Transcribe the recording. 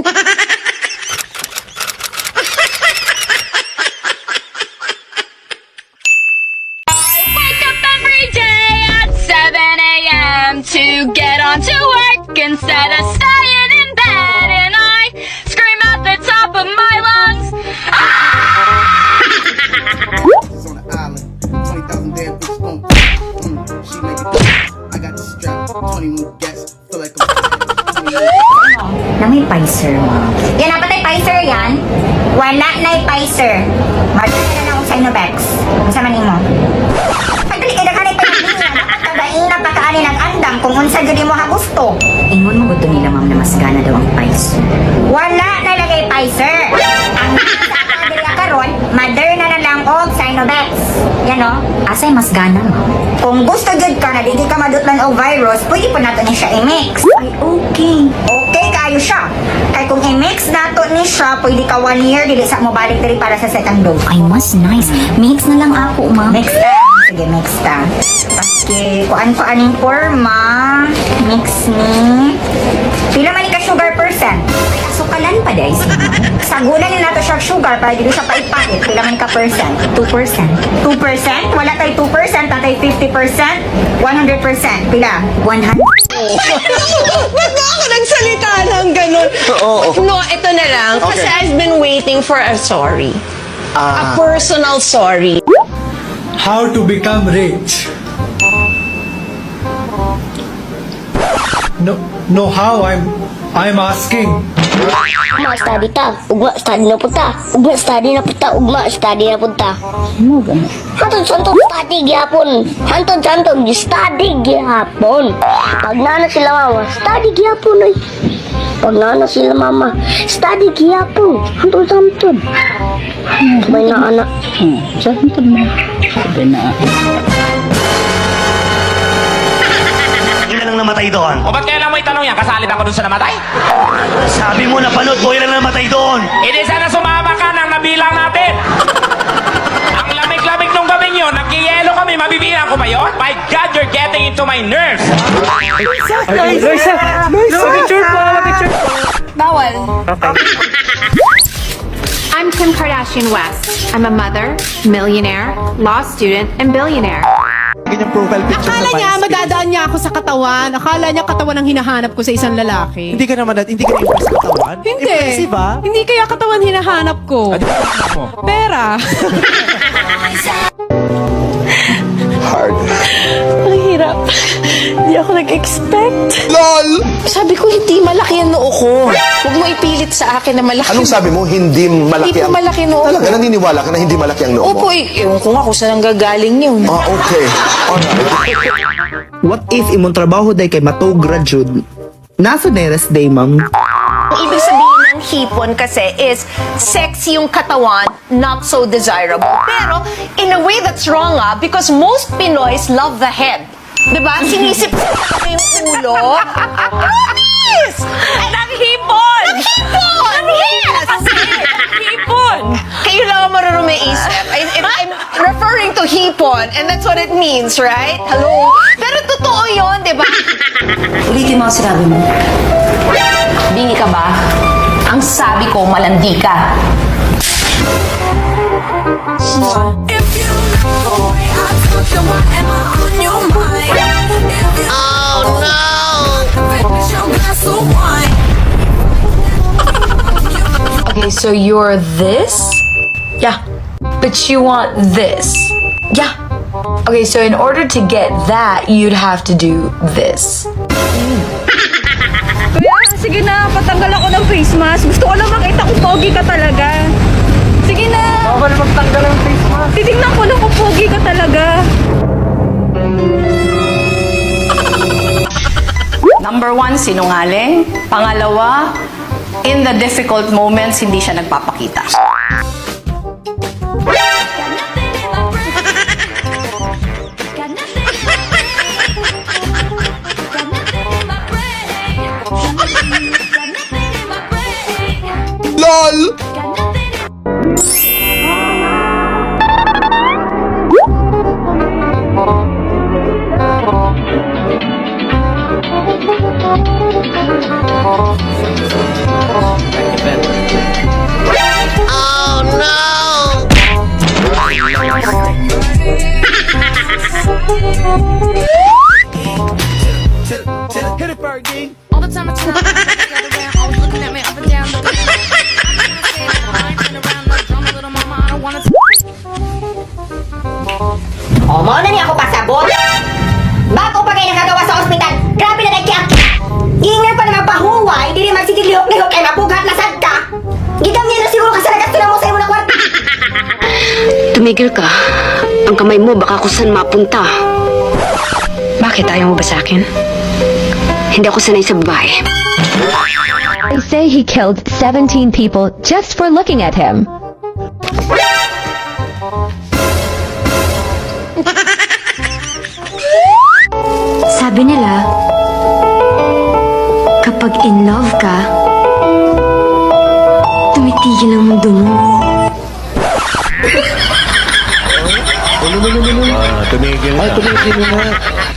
Wake up every day at 7 a.m. to get on to work instead of staying in bed, and I scream at the top of my lungs. On the island, 20,000 damn bitches on. She make it. I got the strap, 21 gas. Feel like Na may Pfizer mo. Yan, dapat ay Pfizer yan. Wala na ay Pfizer. Magkano na lang sa Inovex. Unsa man imo? Pagdali ka na kanay pagdalihan. Kagaina pa kaani nag-andam kung unsa gyud mo gusto. Ingon mo gusto nila ma'am na mas gana daw ang Pfizer. Wala na lagay Pfizer. Ang nasa diri karon, Moderna na lang og Sinovac. Yan o. Asay mas gana mo. Kung gusto gyud ka na dili ka madutlan og virus, pwede pa nato ni siya i-mix. Ay okay. Okay kayo siya. Kay kung i-mix nato ni siya, pwede ka 1 year dili sa mo balik diri para sa second dose. Ay mas nice. Mix na lang ako, ma'am. Mix ta. Sige, mix ta. Paski, kuan pa aning forma. Mix ni. Pila man ni ka sugar percent? Ay, asukalan pa dahil siya. Sagunan ni nato siya sugar para dili siya paipakit. Pila man ka percent? 2%. 2%? Wala tayo 2%, tatay 50%, 100%. Pila? 100. Ba't na ako nagsalita ng ganun? No, ito na lang. Kasi I've been waiting for a sorry. A personal sorry. How to become rich? No, how? I'm asking. Ugma study ta, ugma study na punta, ugma study na punta, ugma study na punta. Mo gani. Hantod santod study gyapon, hantod santod study gyapon. Pag nana sila mama, study gyapon ay. Pag nana sila mama, study gyapon, hantod santod. May na anak. Santod mo. Sabi na. Ilan ang namatay doon? O ba't kaya lang mo itanong yan? Kasalit ako dun sa namatay? Sabi mo, napanood mo, ilan ang namatay doon? Hindi sana sumama ka nang nabilang natin. Ang lamig-lamig nung gabing yun, nag-yelo kami, mabibilang ko ba yun? My God, you're getting into my nerves. Bawal. I'm Kim Kardashian West. I'm a mother, millionaire, law student, and billionaire. Akala niya, madadaan niya ako sa katawan. Akala niya katawan ang hinahanap ko sa isang lalaki. Hindi ka impress sa katawan? Hindi. Impressive ba? Hindi kaya katawan hinahanap ko. Pera. Hard. Ang hirap. Hindi ako nag-expect. LOL! Sabi ko, hindi malaki ang noo ko. Huwag mo ipilit sa akin na malaki. Anong sabi mo? Hindi malaki Hindi ang... po malaki noo ko. Talaga, naniniwala ka na hindi malaki ang noo mo? Opo, ewan ko nga kung saan ang gagaling yun. Ah, okay. What if imong trabaho day kay matugra jud? Nasa nearest day, ma'am. Ang ibig sabihin ng hipon kasi is sexy yung katawan, not so desirable. Pero, in a way that's wrong because most Pinoys love the head. Diba? Sinisip yung ulo. Yes! Naghipon! Naghipon! Yes! Naghipon! Kayo lang ang marunong may isip. I'm referring to hipon, and that's what it means, right? Hello? Pero totoo yun, diba? Ulitin mo ang sinabi mo. Bingi ka ba? Ang sabi ko, malandi ka. Okay, so you're this? Yeah. But you want this? Yeah. Okay, so in order to get that, you'd have to do this. Kuya, sige na, patanggal ako ng face mask. Gusto ko lang makita kung pogi ka talaga. Sige na. Bawal magtanggal ang face mask. Titignan ko lang kung pogi ka talaga. Number 1, sinungaling. Pangalawa, in the difficult moments, hindi siya nagpapakita. LOL! Tumigil ka. Ang kamay mo baka kung saan mapunta. Bakit? Ayaw mo ba sa akin? Hindi ako sanay sa babae. They say he killed 17 people just for looking at him. Sabi nila, kapag in love ka, tumitigil ang mundo mo. Tumigil na. Tumigil na.